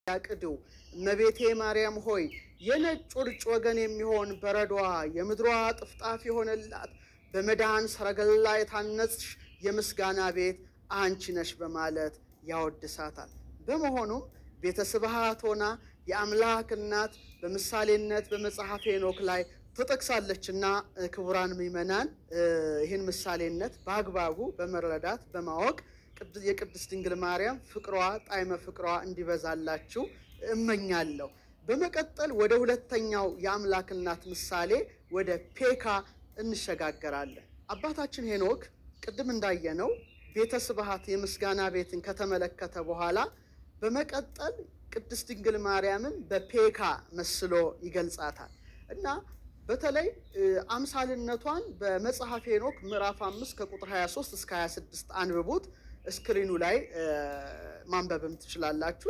ያቅዱ እመቤቴ ማርያም ሆይ የነጭ ውርጭ ወገን የሚሆን በረዷ የምድሯ ጥፍጣፊ ሆነላት በመዳን ሰረገላ የታነጽሽ የምስጋና ቤት አንቺ ነሽ በማለት ያወድሳታል። በመሆኑም ቤተ ስብሐት ሆና የአምላክ እናት በምሳሌነት በመጽሐፈ ሄኖክ ላይ ተጠቅሳለችና ክቡራን ምእመናን ይህን ምሳሌነት በአግባቡ በመረዳት በማወቅ የቅድስት ድንግል ማርያም ፍቅሯ ጣዕመ ፍቅሯ እንዲበዛላችሁ እመኛለሁ። በመቀጠል ወደ ሁለተኛው የአምላክ እናት ምሳሌ ወደ ፔካ እንሸጋገራለን። አባታችን ሄኖክ ቅድም እንዳየነው ቤተ ስብሐት የምስጋና ቤትን ከተመለከተ በኋላ በመቀጠል ቅድስት ድንግል ማርያምን በፔካ መስሎ ይገልጻታል እና በተለይ አምሳልነቷን በመጽሐፈ ሄኖክ ምዕራፍ 5 ከቁጥር 23 እስከ 26 አንብቡት። ስክሪኑ ላይ ማንበብም ትችላላችሁ።